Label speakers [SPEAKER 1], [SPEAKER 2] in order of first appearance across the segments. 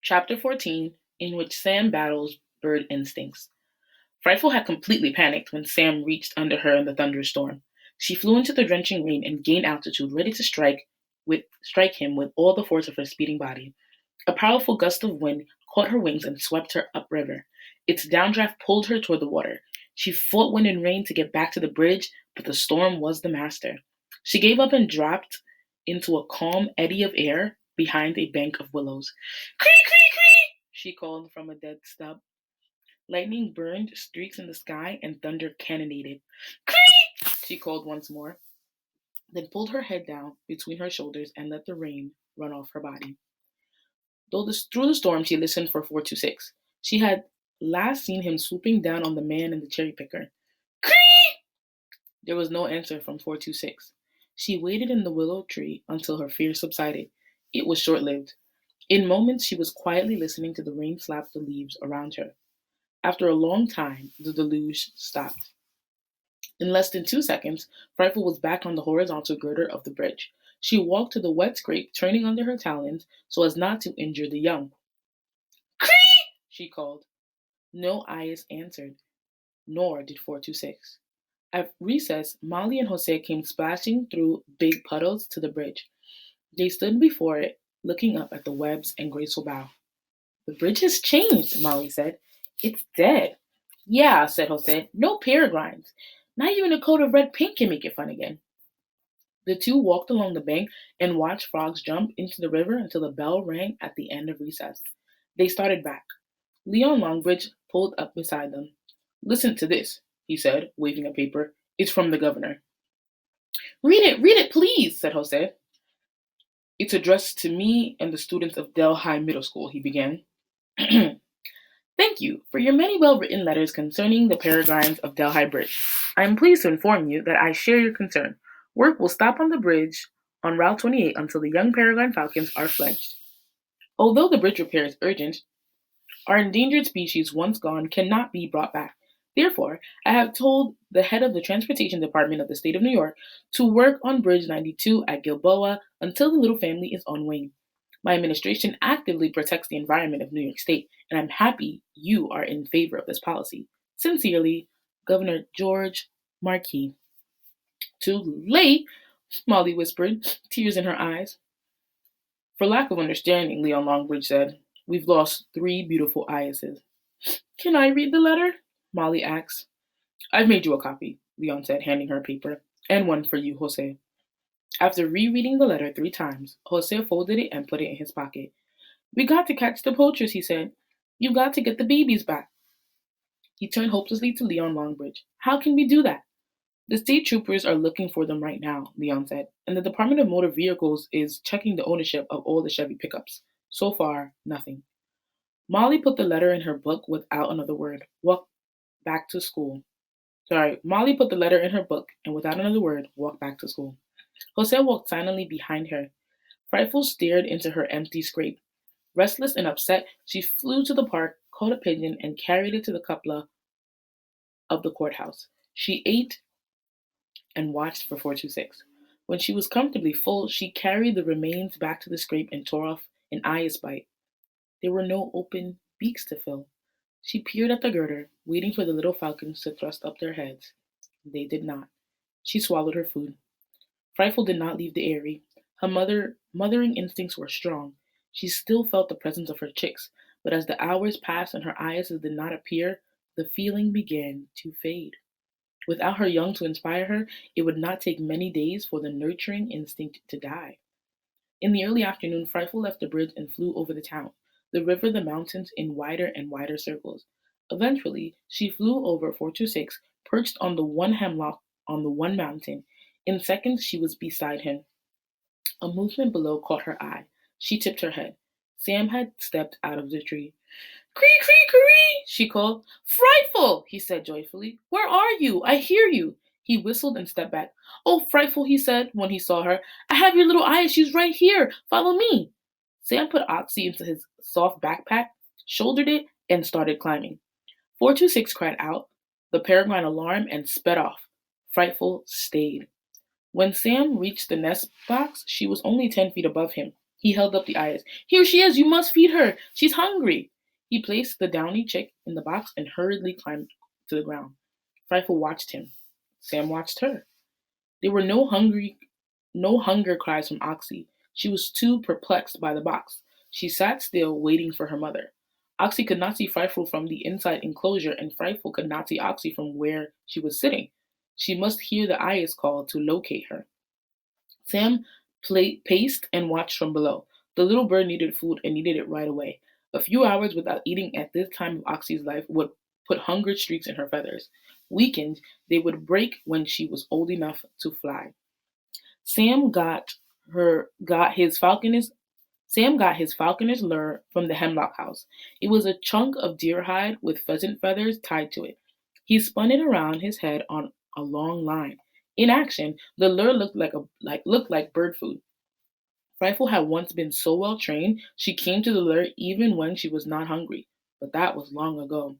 [SPEAKER 1] Chapter 14, in which Sam battles bird instincts. Frightful had completely panicked when Sam reached under her in the thunderous storm. She flew into the drenching rain and gained altitude, ready to strike him with all the force of her speeding body. A powerful gust of wind caught her wings and swept her upriver. Its downdraft pulled her toward the water. She fought wind and rain to get back to the bridge, but the storm was the master. She gave up and dropped into a calm eddy of air behind a bank of willows. Cree, cree, cree! She called from a dead stub. Lightning burned streaks in the sky and thunder cannonaded. Cree! She called once more, then pulled her head down between her shoulders and let the rain run off her body. Through the storm, she listened for 426. She had last seen him swooping down on the man in the cherry picker. Cree! There was no answer from 426. She waited in the willow tree until her fear subsided. It was short lived. In moments, she was quietly listening to the rain slap the leaves around her. After a long time, the deluge stopped. In less than 2 seconds, Frightful was back on the horizontal girder of the bridge. She walked to the wet scrape, turning under her talons so as not to injure the young. Cree! She called. No eyes answered, nor did 426. At recess, Molly and Jose came splashing through big puddles to the bridge. They stood before it, looking up at the webs and graceful bow. The bridge has changed, Molly said. It's dead. Yeah, said Jose. No peregrines. Not even a coat of red paint can make it fun again. The two walked along the bank and watched frogs jump into the river until the bell rang at the end of recess. They started back. Leon Longbridge pulled up beside them. Listen to this, he said, waving a paper. It's from the governor. Read it, please, said Jose. It's addressed to me and the students of Delhi Middle School, he began. Thank you for your many well-written letters concerning the peregrines of Delhi Bridge. I am pleased to inform you that I share your concern. Work will stop on the bridge on Route 28 until the young peregrine falcons are fledged. Although the bridge repair is urgent, our endangered species, once gone, cannot be brought back. Therefore, I have told the head of the Transportation Department of the State of New York to work on Bridge 92 at Gilboa until the little family is on wing. My administration actively protects the environment of New York State, and I'm happy you are in favor of this policy. Sincerely, Governor George Markey. Too late, Molly whispered, tears in her eyes. For lack of understanding, Leon Longbridge said, we've lost 3 beautiful eyases. Can I read the letter? Molly asked. I've made you a copy, Leon said, handing her a paper, and one for you, Jose. After rereading the letter 3 times, Jose folded it and put it in his pocket. We got to catch the poachers, he said. You got to get the babies back. He turned hopelessly to Leon Longbridge. How can we do that? The state troopers are looking for them right now, Leon said, and the Department of Motor Vehicles is checking the ownership of all the Chevy pickups. So far, nothing. Molly put the letter in her book without another word. Walked back to school. Molly put the letter in her book and without another word walked back to school. Jose walked silently behind her. Frightful stared into her empty scrape. Restless and upset, she flew to the park, caught a pigeon, and carried it to the cupola of the courthouse. She ate and watched for 426. When she was comfortably full, she carried the remains back to the scrape and tore off an eyes bite. There were no open beaks to fill. She peered at the girder, waiting for the little falcons to thrust up their heads. They did not. She swallowed her food. Frightful did not leave the eyrie. Her mothering instincts were strong. She still felt the presence of her chicks, but as the hours passed and her eyes did not appear, the feeling began to fade. Without her young to inspire her, it would not take many days for the nurturing instinct to die. In the early afternoon, Frightful left the bridge and flew over the town, the river, the mountains, in wider and wider circles. Eventually, she flew over 426, perched on the one hemlock on the one mountain. In seconds, she was beside him. A movement below caught her eye. She tipped her head. Sam had stepped out of the tree. Cree, cree, cree, she called. Frightful, he said joyfully. Where are you? I hear you. He whistled and stepped back. Oh, Frightful, he said when he saw her. I have your little eye. She's right here. Follow me. Sam put Oxy into his soft backpack, shouldered it, and started climbing. 426 cried out, the peregrine alarm, and sped off. Frightful stayed. When Sam reached the nest box, she was only 10 feet above him. He held up the eyes. Here she is, you must feed her. She's hungry. He placed the downy chick in the box and hurriedly climbed to the ground. Frightful watched him. Sam watched her. There were no hunger cries from Oxy. She was too perplexed by the box. She sat still, waiting for her mother. Oxy could not see Frightful from the inside enclosure, and Frightful could not see Oxy from where she was sitting. She must hear the Ayah's call to locate her. Sam paced and watched from below. The little bird needed food and needed it right away. A few hours without eating at this time of Oxy's life would put hunger streaks in her feathers. Weakened, they would break when she was old enough to fly. Sam got his falconer's Sam got his falconer's lure from the Hemlock house. It was a chunk of deer hide with pheasant feathers tied to it. He spun it around his head on a long line. In action, the lure looked like bird food. Frightful had once been so well trained she came to the lure even when she was not hungry, but that was long ago.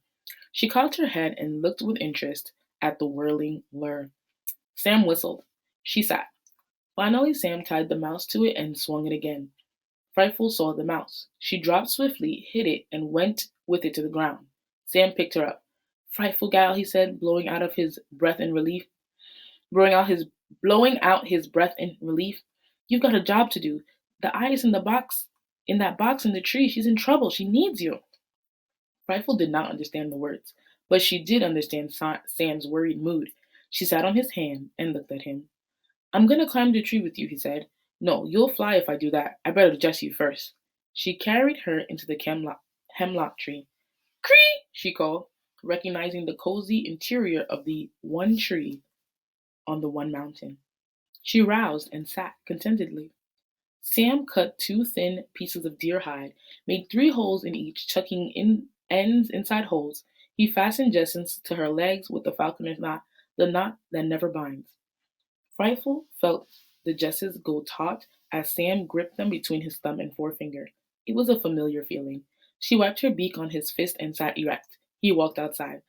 [SPEAKER 1] She cocked her head and looked with interest at the whirling lure. Sam whistled. She sat. Finally, Sam tied the mouse to it and swung it again. Frightful saw the mouse. She dropped swiftly, hit it, and went with it to the ground. Sam picked her up. Frightful gal, he said, blowing out his blowing out his breath in relief. You've got a job to do. The eye is in that box in the tree. She's in trouble. She needs you. Frightful did not understand the words, but she did understand Sam's worried mood. She sat on his hand and looked at him. I'm going to climb the tree with you, he said. No, you'll fly if I do that. I better dress you first. She carried her into the hemlock tree. Cree! She called, recognizing the cozy interior of the one tree on the one mountain. She roused and sat contentedly. Sam cut two thin pieces of deer hide, made 3 holes in each, chucking in ends inside holes. He fastened Jessens to her legs with the falconer's knot, the knot that never binds. Frightful felt the jesses go taut as Sam gripped them between his thumb and forefinger. It was a familiar feeling. She wiped her beak on his fist and sat erect. He walked outside.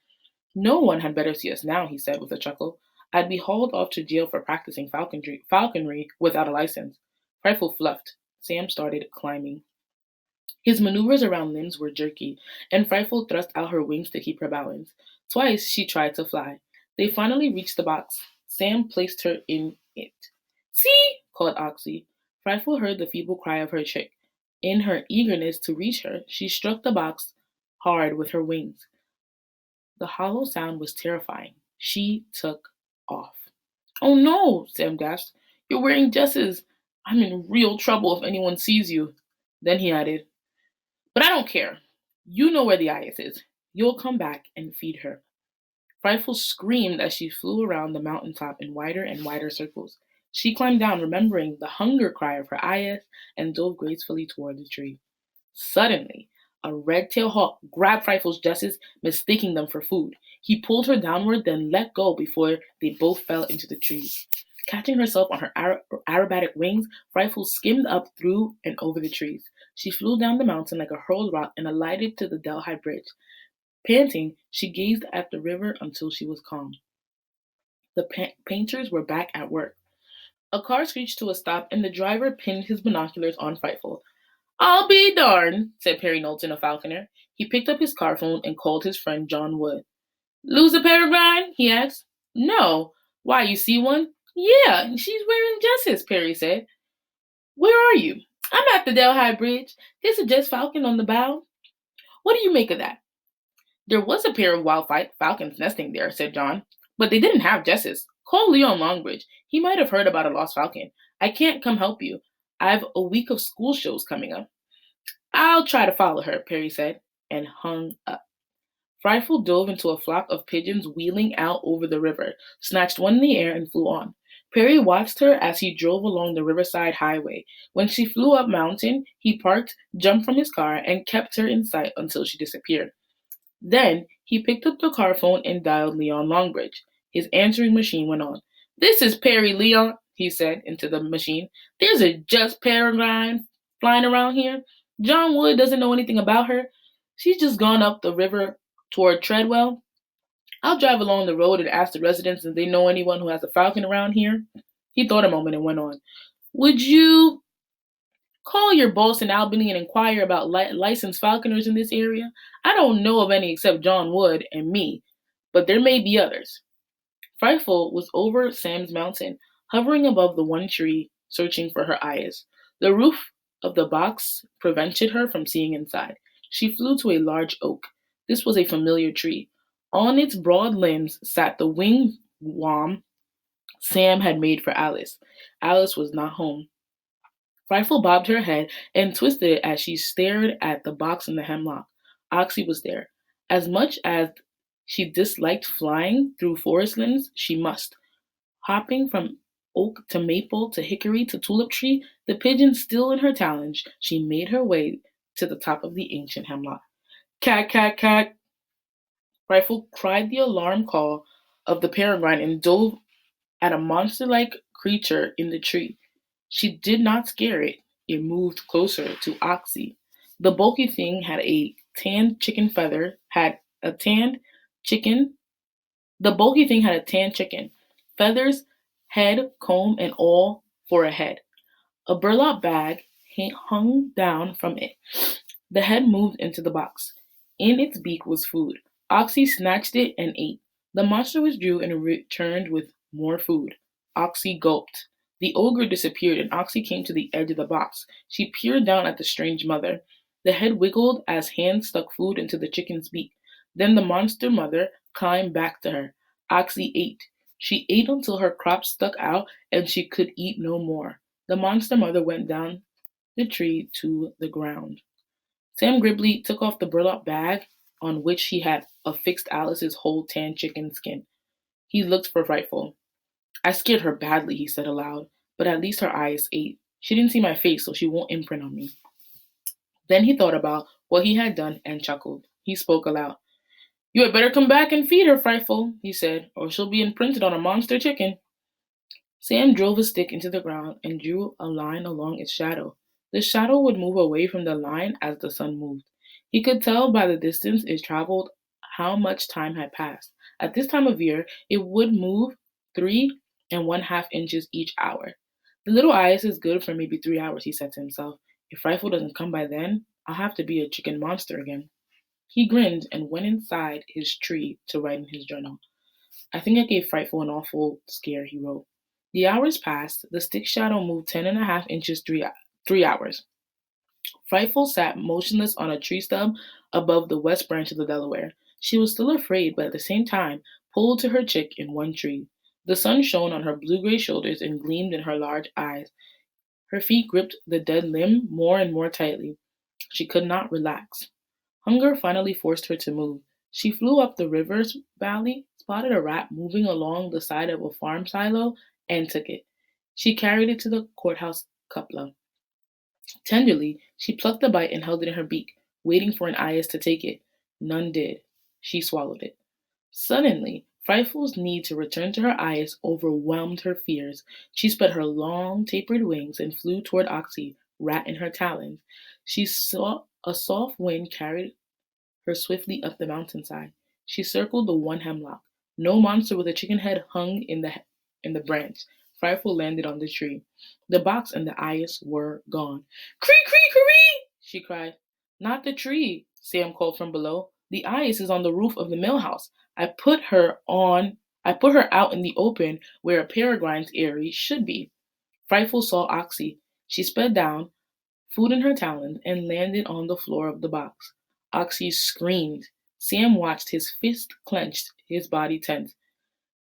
[SPEAKER 1] No one had better see us now, he said with a chuckle. I'd be hauled off to jail for practicing falconry without a license. Frightful fluffed. Sam started climbing. His maneuvers around limbs were jerky, and Frightful thrust out her wings to keep her balance. Twice she tried to fly. They finally reached the box. Sam placed her in it. See, called Oxy. Frightful heard the feeble cry of her chick. In her eagerness to reach her, she struck the box hard with her wings. The hollow sound was terrifying. She took off. Oh no, Sam gasped. You're wearing jesses. I'm in real trouble if anyone sees you. Then he added, but I don't care. You know where the Ayah's is. You'll come back and feed her. Frightful screamed as she flew around the mountain top in wider and wider circles. She climbed down, remembering the hunger cry of her Ayah, and dove gracefully toward the tree. Suddenly, a red-tailed hawk grabbed Frightful's jesses, mistaking them for food. He pulled her downward, then let go before they both fell into the trees. Catching herself on her aerobatic wings, Frightful skimmed up through and over the trees. She flew down the mountain like a hurled rock and alighted to the Delhi Bridge. Panting, she gazed at the river until she was calm. The painters were back at work. A car screeched to a stop, and the driver pinned his binoculars on Frightful. I'll be darned, said Perry Knowlton, a falconer. He picked up his car phone and called his friend John Wood. Lose a Peregrine? He asked. No. Why, you see one? Yeah, she's wearing jesses, Perry said. Where are you? I'm at the Delhi Bridge. There's a Jess falcon on the bow. What do you make of that? There was a pair of wild falcons nesting there, said John, but they didn't have jesses. Call Leon Longbridge. He might have heard about a lost falcon. I can't come help you. I've a week of school shows coming up. I'll try to follow her, Perry said, and hung up. Frightful dove into a flock of pigeons wheeling out over the river, snatched one in the air, and flew on. Perry watched her as he drove along the riverside highway. When she flew up mountain, he parked, jumped from his car, and kept her in sight until she disappeared. Then he picked up the car phone and dialed Leon Longbridge. His answering machine went on. This is Perry, Leon, he said into the machine. There's a Just Peregrine flying around here. John Wood doesn't know anything about her. She's just gone up the river toward Treadwell. I'll drive along the road and ask the residents if they know anyone who has a falcon around here. He thought a moment and went on. Would you Call your boss in Albany and inquire about licensed falconers in this area. I don't know of any except John Wood and me, but there may be others. Frightful was over Sam's mountain, hovering above the one tree, searching for her eyes. The roof of the box prevented her from seeing inside. She flew to a large oak. This was a familiar tree. On its broad limbs sat the wigwam Sam had made for Alice. Alice was not home. Frightful bobbed her head and twisted it as she stared at the box in the hemlock. Oxy was there. As much as she disliked flying through forest limbs, she must. Hopping from oak to maple to hickory to tulip tree, the pigeon still in her talons, she made her way to the top of the ancient hemlock. Cat, cat, cat! Rifle cried the alarm call of the peregrine and dove at a monster like creature in the tree. She did not scare it. It moved closer to Oxy. The bulky thing had a tanned chicken feather, had a tanned chicken. The bulky thing had a tanned chicken, feathers, head, comb, and all for a head. A burlap bag hung down from it. The head moved into the box. In its beak was food. Oxy snatched it and ate. The monster withdrew and returned with more food. Oxy gulped. The ogre disappeared and Oxy came to the edge of the box. She peered down at the strange mother. The head wiggled as hands stuck food into the chicken's beak. Then the monster mother climbed back to her. Oxy ate. She ate until her crop stuck out and she could eat no more. The monster mother went down the tree to the ground. Sam Gribley took off the burlap bag on which he had affixed Alice's whole tan chicken skin. He looked for Frightful. I scared her badly, he said aloud, but at least her eyes ate. She didn't see my face, so she won't imprint on me. Then he thought about what he had done and chuckled. He spoke aloud. You had better come back and feed her, Frightful, he said, or she'll be imprinted on a monster chicken. Sam drove a stick into the ground and drew a line along its shadow. The shadow would move away from the line as the sun moved. He could tell by the distance it traveled how much time had passed. At this time of year, it would move 3.5 inches each hour. The little ice is good for maybe 3 hours, he said to himself. If Rifle doesn't come by then, I'll have to be a chicken monster again. He grinned and went inside his tree to write in his journal. I think I gave Frightful an awful scare, he wrote. The hours passed. The stick shadow moved 10.5 inches 3 hours. Frightful sat motionless on a tree stub above the west branch of the Delaware. She was still afraid, but at the same time pulled to her chick in one tree. The sun shone on her blue-gray shoulders and gleamed in her large eyes. Her feet gripped the dead limb more and more tightly. She could not relax. Hunger finally forced her to move. She flew up the river's valley, spotted a rat moving along the side of a farm silo, and took it. She carried it to the courthouse cupola. Tenderly, she plucked the bite and held it in her beak, waiting for an eyas to take it. None did. She swallowed it. Suddenly, Frightful's need to return to her eyes overwhelmed her fears. She spread her long, tapered wings and flew toward Oxy, rat in her talons. She saw a soft wind carried her swiftly up the mountainside. She circled the one hemlock. No monster with a chicken head hung in the branch. Frightful landed on the tree. The box and the eyes were gone. Cree, cree, cree! She cried. Not the tree, Sam called from below. The eyes is on the roof of the mill house. I put her out in the open where a peregrine's eyrie should be. Frightful saw Oxy. She sped down, food in her talons, and landed on the floor of the box. Oxy screamed. Sam watched, his fist clenched, his body tense.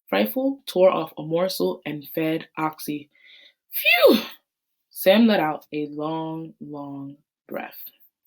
[SPEAKER 1] Frightful tore off a morsel and fed Oxy. Phew! Sam let out a long, long breath.